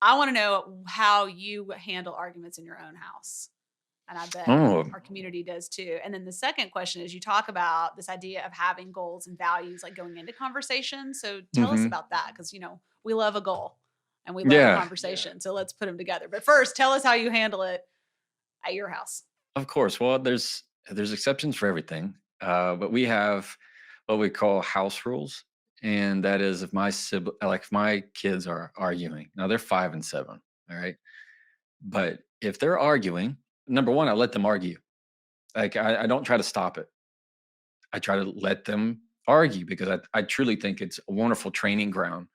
I want to know how you handle arguments in your own house. And I bet Oh, our community does too. And then the second question is, you talk about this idea of having goals and values like going into conversation. So tell us hmm about that, because we love a goal and we love a yeah, conversation. So let's put them together. But first, tell us how you handle it at your house. of course. Well, there's exceptions for everything, but we have what we call house rules, and that is if my kids are arguing. Now they're 5 and 7, all right. But if they're arguing, number one, I let them argue. Like I don't try to stop it. I try to let them argue because I truly think it's a wonderful training ground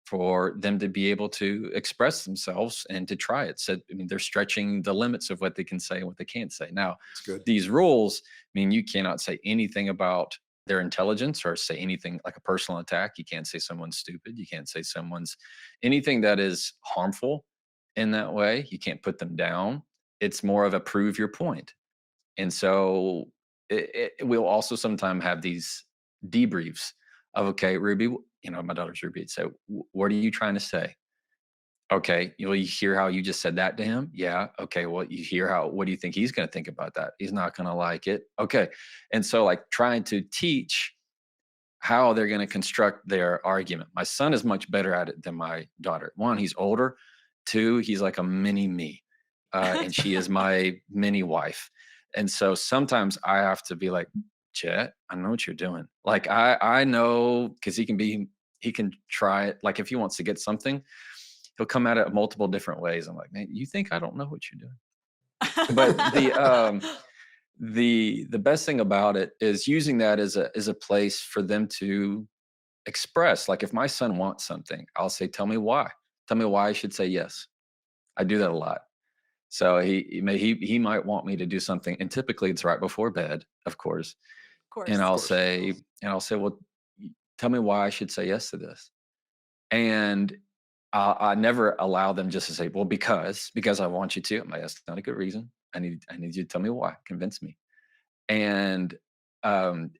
for them to be able to express themselves and to try it. So, I mean, they're stretching the limits of what they can say and what they can't say. Now, It's good. these rules mean you cannot say anything about their intelligence or say anything like a personal attack. You can't say someone's stupid. You can't say someone's anything that is harmful in that way. You can't put them down. It's more of a prove your point. And so we'll also sometimes have these debriefs of, okay, Ruby, my daughter's Ruby. So what are you trying to say? Okay, you hear how you just said that to him? Yeah. Okay. Well, what do you think he's going to think about that? He's not going to like it. Okay. And so, like, trying to teach how they're going to construct their argument. My son is much better at it than my daughter. One, he's older. Two, he's like a mini me, and she is my mini wife. And so sometimes I have to be like, Chet, I know what you're doing. Like I know because he can try it. Like if he wants to get something, he'll come at it multiple different ways. I'm like, man, you think I don't know what you're doing? But the best thing about it is using that as a place for them to express. Like if my son wants something, I'll say, tell me why. Tell me why I should say yes. I do that a lot. So he might want me to do something, and typically it's right before bed, of course. Of And course. I'll Of course. say, well, tell me why I should say yes to this. And I never allow them just to say, well, because I want you to. I'm like, that's not a good reason. I need you to tell me why. Convince me. And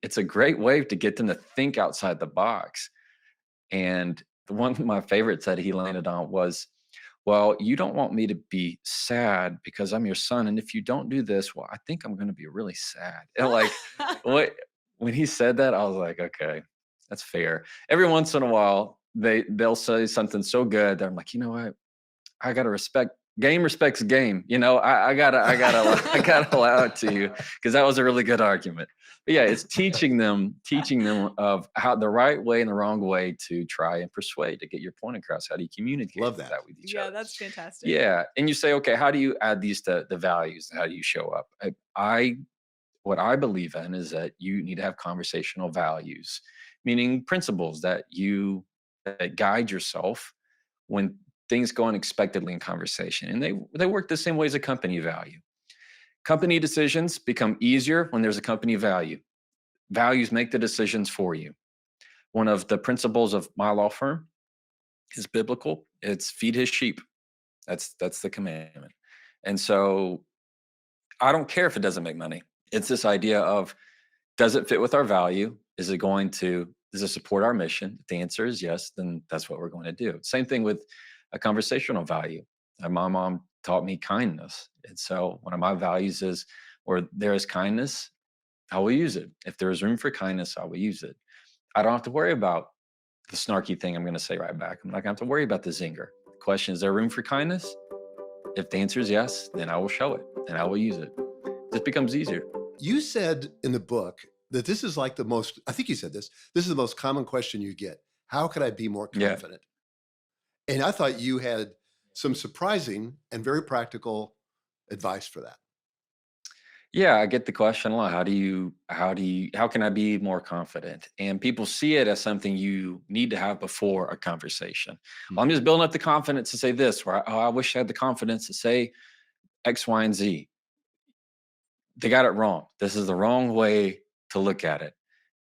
it's a great way to get them to think outside the box. And the one of my favorites that he landed on was, well, you don't want me to be sad because I'm your son. And if you don't do this, well, I think I'm going to be really sad. And like, what, when he said that, I was like, okay, that's fair. Every once in a while, they'll say something so good that I'm like, you know what? I gotta respect game respects game. I gotta allow it to you because that was a really good argument. But yeah, it's teaching them of how the right way and the wrong way to try and persuade to get your point across. How do you communicate Love that. that with each Yeah, other? that's fantastic. Yeah, and you say, okay, how do you add these to the values? How do you show up? I what I believe in is that you need to have conversational values, meaning principles that guide yourself when things go unexpectedly in conversation. And they work the same way as a company value. Company decisions become easier when there's a company value. Values make the decisions for you. One of the principles of my law firm is biblical. It's feed his sheep. That's the commandment. And so I don't care if it doesn't make money. It's this idea of, does it fit with our value? Does it support our mission? If the answer is yes, then that's what we're going to do. Same thing with a conversational value. My mom taught me kindness. And so one of my values is, where there is kindness, I will use it. If there is room for kindness, I will use it. I don't have to worry about the snarky thing I'm going to say right back. I'm not going to have to worry about the zinger. The question is there room for kindness? If the answer is yes, then I will show it and I will use it. This becomes easier. You said in the book that this is like I think you said this is the most common question you get. How could I be more Yeah. confident? And I thought you had some surprising and very practical advice for that. Yeah, I get the question a lot. How can I be more confident? And people see it as something you need to have before a conversation. Well, I'm Mhm. just building up the confidence to say this, or I wish I had the confidence to say X, Y, and Z. They got it wrong. This is the wrong way to look at it.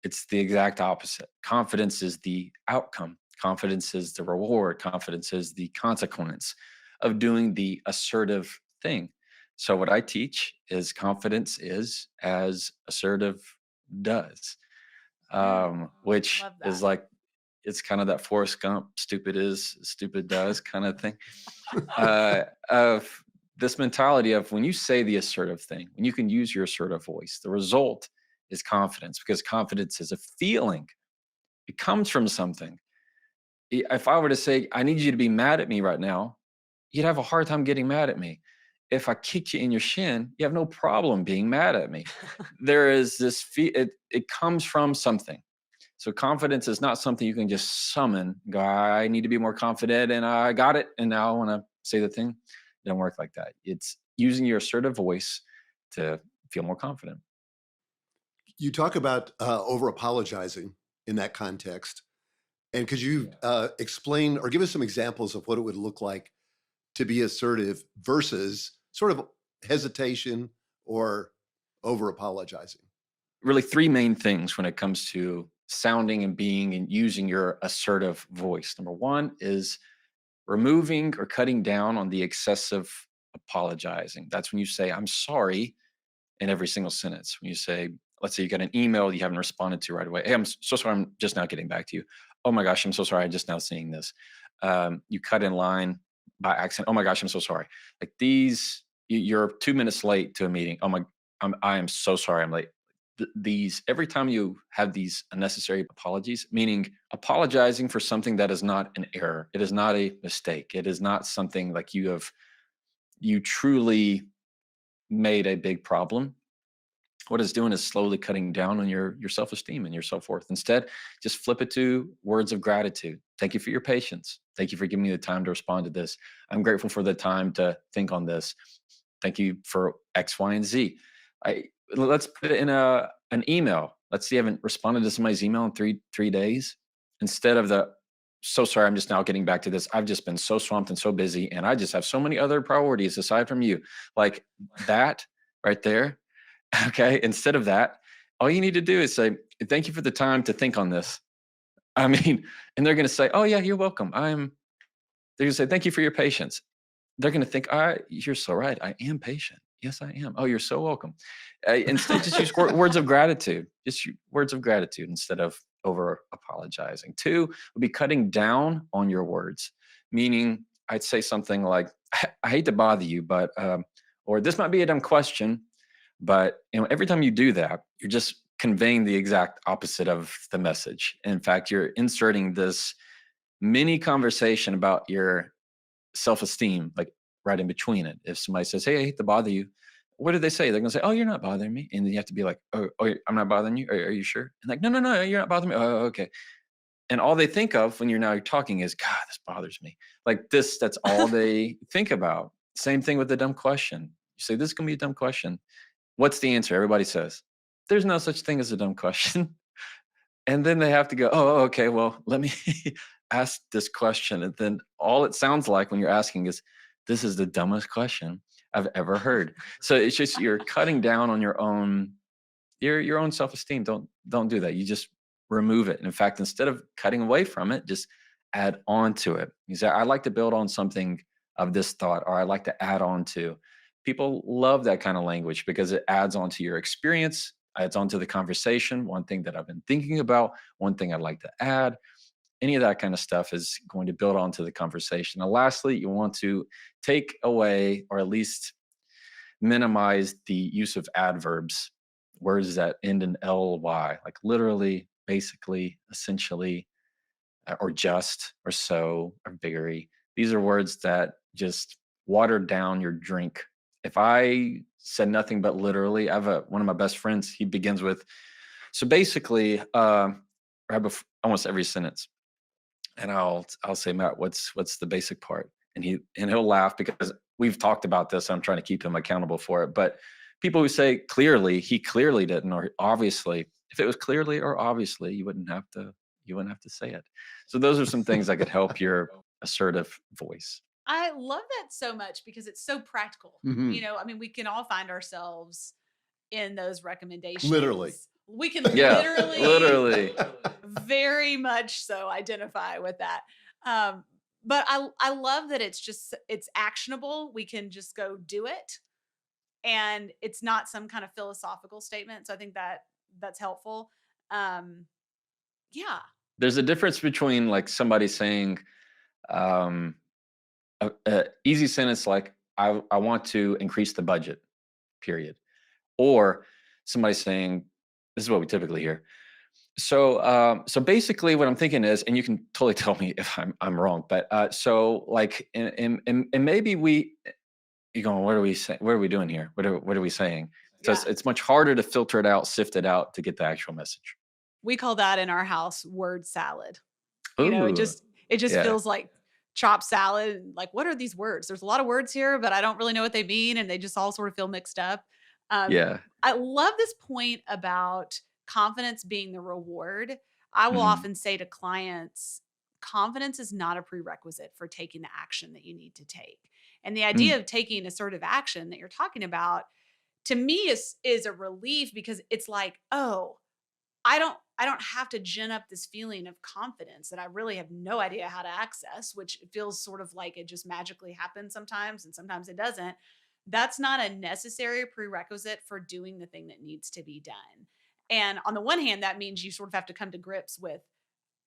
It's the exact opposite. Confidence is the outcome. Confidence is the reward. Confidence is the consequence of doing the assertive thing. So, what I teach is confidence is as assertive does, Mm, which love is that. like It's kind of that Forrest Gump, stupid is, stupid does kind of thing. Of this mentality of when you say the assertive thing, when you can use your assertive voice, the result is confidence, because confidence is a feeling. It comes from something. If I were to say, I need you to be mad at me right now, you'd have a hard time getting mad at me. If I kick you in your shin, you have no problem being mad at me. There is this, it comes from something. So confidence is not something you can just summon. Go, I need to be more confident and I got it. And now I want to say the thing. It doesn't work like that. It's using your assertive voice to feel more confident. You talk about over apologizing in that context. And could you explain or give us some examples of what it would look like to be assertive versus sort of hesitation or over apologizing? Really, three main things when it comes to sounding and being and using your assertive voice. Number one is removing or cutting down on the excessive apologizing. That's when you say, I'm sorry, in every single sentence. When you say, let's say you got an email you haven't responded to right away. Hey, I'm so sorry. I'm just now getting back to you. Oh my gosh, I'm so sorry. I'm just now seeing this. You cut in line by accident. Oh my gosh, I'm so sorry. Like these, you're 2 minutes late to a meeting. I am so sorry. I'm late. These, every time you have these unnecessary apologies, meaning apologizing for something that is not an error, it is not a mistake, it is not something like you truly made a big problem. What it's doing is slowly cutting down on your self-esteem and your self-worth. Instead, just flip it to words of gratitude. Thank you for your patience. Thank you for giving me the time to respond to this. I'm grateful for the time to think on this. Thank you for X, Y, and Z. Let's put it in an email. Let's see, I haven't responded to somebody's email in three days. Instead of the so sorry, I'm just now getting back to this. I've just been so swamped and so busy, and I just have so many other priorities aside from you. Like that right there. Okay. Instead of that, all you need to do is say, thank you for the time to think on this. I mean, and they're going to say, oh, yeah, you're welcome. They're going to say, thank you for your patience. They're going to think, you're so right. I am patient. Yes, I am. Oh, you're so welcome. Instead, just use words of gratitude. Words of gratitude instead of over apologizing. Two would be cutting down on your words, meaning I'd say something like, I hate to bother you, but, or this might be a dumb question, but every time you do that, you're just conveying the exact opposite of the message. In fact, you're inserting this mini conversation about your self-esteem, like right in between it. If somebody says, hey, I hate to bother you, what do they say? They're gonna say, oh, you're not bothering me. And then you have to be like, oh, I'm not bothering you. Are you sure? And like, no, you're not bothering me. Oh, okay. And all they think of when you're talking is, God, this bothers me. Like this, that's all they think about. Same thing with the dumb question. You say, this is gonna be a dumb question. What's the answer? Everybody says, there's no such thing as a dumb question. And then they have to go, oh, okay, well, let me ask this question. And then all it sounds like when you're asking is, this is the dumbest question I've ever heard. So it's just you're cutting down on your own self-esteem. Don't do that. You just remove it. And in fact, instead of cutting away from it, just add on to it. You say, I like to build on something of this thought, or I like to add on to. People love that kind of language because it adds on to your experience, adds on to the conversation. One thing that I've been thinking about, one thing I'd like to add. Any of that kind of stuff is going to build onto the conversation. And lastly, you want to take away or at least minimize the use of adverbs, words that end in ly, like literally, basically, essentially, or just, or so, or very. These are words that just water down your drink. If I said nothing but literally, I have one of my best friends. He begins with, so basically, right before almost every sentence, and I'll say, Matt, what's the basic part? And he'll laugh because we've talked about this. I'm trying to keep him accountable for it. But people who say clearly, he clearly didn't, or obviously, if it was clearly or obviously, you wouldn't have to say it. So those are some things that could help your assertive voice. I love that so much because it's so practical. Mhm. I mean, we can all find ourselves in those Literally. recommendations. We can Yeah, literally literally. very much so identify with that. Um, but I love that it's actionable. We can just go do it, and it's not some kind of philosophical statement. So I think that that's helpful. Um, yeah. There's a difference between like somebody saying, um, a easy sentence like, I want to increase the budget, period. Or somebody saying, this is what we typically hear. So basically what I'm thinking is, and you can totally tell me if I'm wrong, but so like, and maybe you going, what are we saying? What are we doing here? What are we saying? So Yeah. it's much harder to filter it out, sift it out to get the actual message. We call that in our house word salad. You know, Ooh, it just yeah, feels like chopped salad. And like, what are these words? There's a lot of words here, but I don't really know what they mean, and they just all sort of feel mixed up. yeah. I love this point about confidence being the reward. I will Hmm. often say to clients, confidence is not a prerequisite for taking the action that you need to take. And the idea Mm, of taking assertive action that you're talking about to me is a relief because it's like, oh, I don't have to gin up this feeling of confidence that I really have no idea how to access, which feels sort of like it just magically happens sometimes and sometimes it doesn't. That's not a necessary prerequisite for doing the thing that needs to be done. And on the one hand, that means you sort of have to come to grips with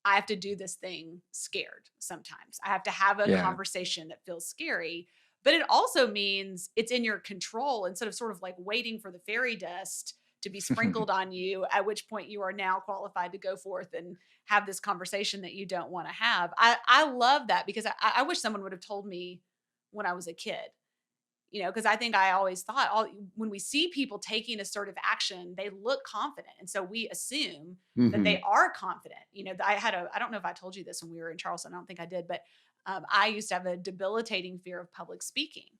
I have to do this thing scared sometimes. I have to have a yeah. conversation that feels scary, but it also means it's in your control instead of sort of like waiting for the fairy dust to be sprinkled on you, at which point you are now qualified to go forth and have this conversation that you don't want to have. I love that because I wish someone would have told me when I was a kid, because I think I always thought when we see people taking assertive action, they look confident. And so we assume that they Hmm. are confident. I don't know if I told you this when we were in Charleston. I don't think I did, but I used to have a debilitating fear of public speaking.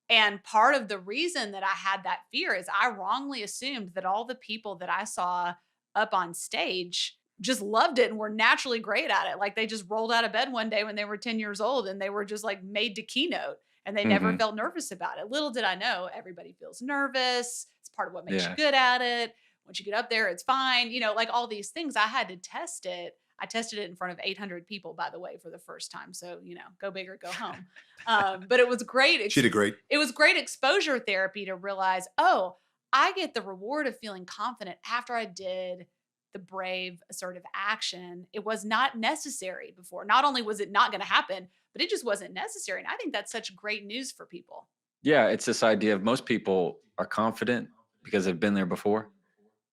And part of the reason that I had that fear is I wrongly assumed that all the people that I saw up on stage just loved it and were naturally great at it. Like they just rolled out of bed one day when they were 10 years old and they were just like made to keynote and they never Hmm. felt nervous about it. Little did I know, everybody feels nervous. It's part of what makes you Yeah. good at it. Once you get up there, it's fine. Like all these things, I had to test it. I tested it in front of 800 people, by the way, for the first time. So, go big or go home. But it was great She did great. it was great exposure therapy to realize, oh, I get the reward of feeling confident after I did the brave, assertive action. It was not necessary before. Not only was it not going to happen, but it just wasn't necessary. And I think that's such great news for people. Yeah, it's this idea of most people are confident because they've been there before.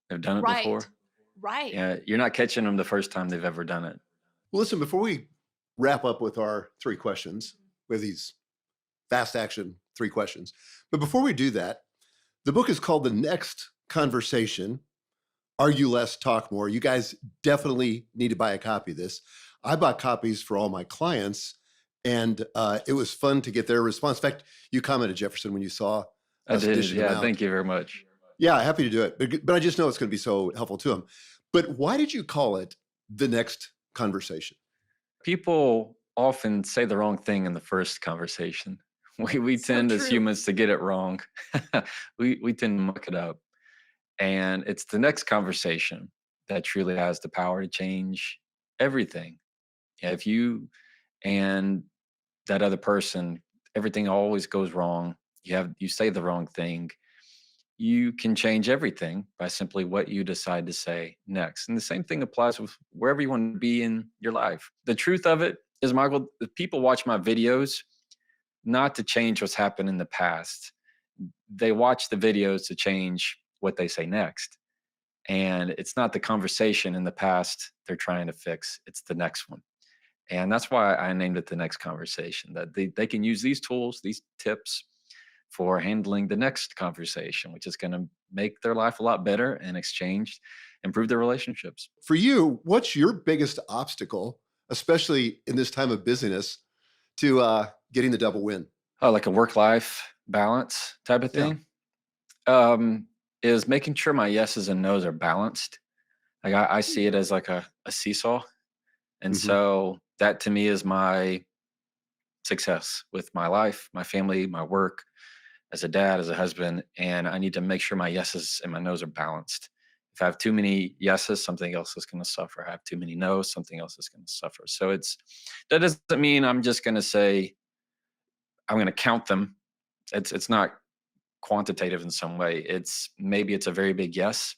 They've done it Right. before. Right. Yeah, you're not catching them the first time they've ever done it. Well, listen, before we wrap up with our three questions, with these fast action three questions, but before we do that, the book is called The Next Conversation: Argue Less, Talk More. You guys definitely need to buy a copy of this. I bought copies for all my clients, and it was fun to get their response. In fact, you commented, Jefferson, when you saw I us did. dishing them Yeah, out. thank you very much. Yeah, happy to do it. But I just know it's going to be so helpful to them. But why did you call it The Next Conversation? People often say the wrong thing in the first conversation. We So tend as true. humans to get it wrong. We tend to muck it up. And it's the next conversation that truly has the power to change everything. Yeah, if you and that other person, everything always goes wrong. You say the wrong thing. You can change everything by simply what you decide to say next. And the same thing applies with wherever you want to be in your life. The truth of it is, Michael, the people watch my videos not to change what's happened in the past. They watch the videos to change what they say next. And it's not the conversation in the past they're trying to fix, it's the next one. And that's why I named it the next conversation, that they can use these tools, these tips for handling the next conversation, which is going to make their life a lot better and exchange, improve their relationships. For you, what's your biggest obstacle, especially in this time of busyness, to getting the double win? Oh, like a work life balance type of Yeah. thing, um, is making sure my yeses and nos are balanced. Like I see it as like a seesaw. And Hmm. so that to me is my success with my life, my family, my work, as a dad, as a husband, and I need to make sure my yeses and my nos are balanced. If I have too many yeses, something else is going to suffer. I have too many nos, something else is going to suffer. So that doesn't mean I'm just going to say I'm going to count them. It's not quantitative in some way. It's maybe it's a very big yes,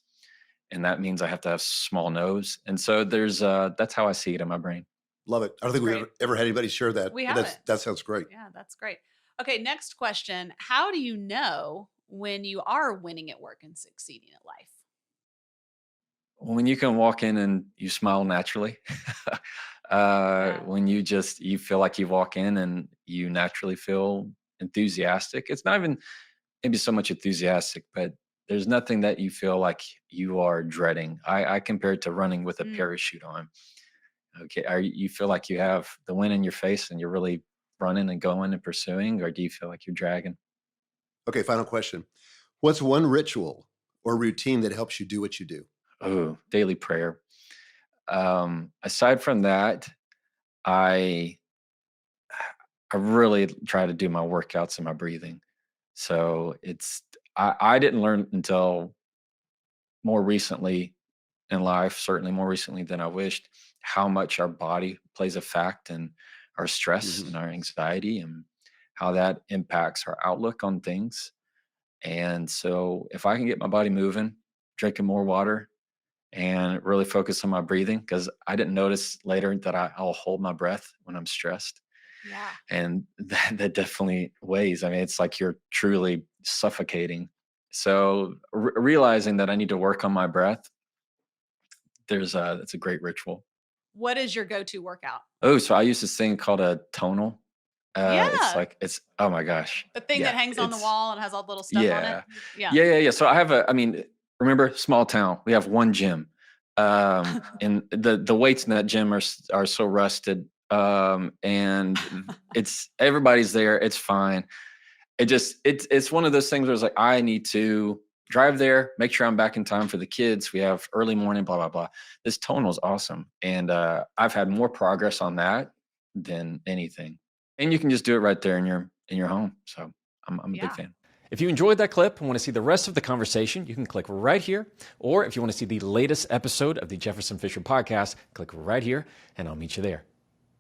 and that means I have to have small nose. And so that's how I see it in my brain. Love it. I don't think we've ever had anybody share that. We but haven't. That sounds great. Yeah, that's great. Okay, next question. How do you know when you are winning at work and succeeding at life? When you can walk in and you smile naturally, Yeah. when you feel like you walk in and you naturally feel enthusiastic. It's not even maybe so much enthusiastic, but there's nothing that you feel like you are dreading. I compare it to running with a Mm. parachute on. Okay, you feel like you have the wind in your face and you're really running and going and pursuing, or do you feel like you're dragging? Okay, final question. What's one ritual or routine that helps you do what you do? Oh, daily prayer. Aside from that, I I really try to do my workouts and my breathing. So I didn't learn until more recently in life, certainly more recently than I wished, how much our body plays a fact in our stress Mhm. and our anxiety and how that impacts our outlook on things. And so if I can get my body moving, drinking more water, and really focus on my breathing, because I didn't notice later that I'll hold my breath when I'm stressed. Yeah. And that definitely weighs. I mean, it's like you're truly suffocating. So realizing that I need to work on my breath, that's a great ritual. What is your go-to workout? Oh, so I use this thing called a tonal. It's Yeah. like it's oh my gosh. The thing that Yeah, hangs on the it's wall and has all the little stuff on it? yeah. Yeah. Yeah. So I mean, remember small town. We have one gym. And the weights in that gym are so rusted. And it's everybody's there. It's fine. It's one of those things where it's like I need to drive there, make sure I'm back in time for the kids. We have early morning, blah blah blah. This tonal is awesome, and I've had more progress on that than anything. And you can just do it right there in your home. So I'm a big Yeah. fan. If you enjoyed that clip and want to see the rest of the conversation, you can click right here. Or if you want to see the latest episode of the Jefferson Fisher podcast, click right here, and I'll meet you there.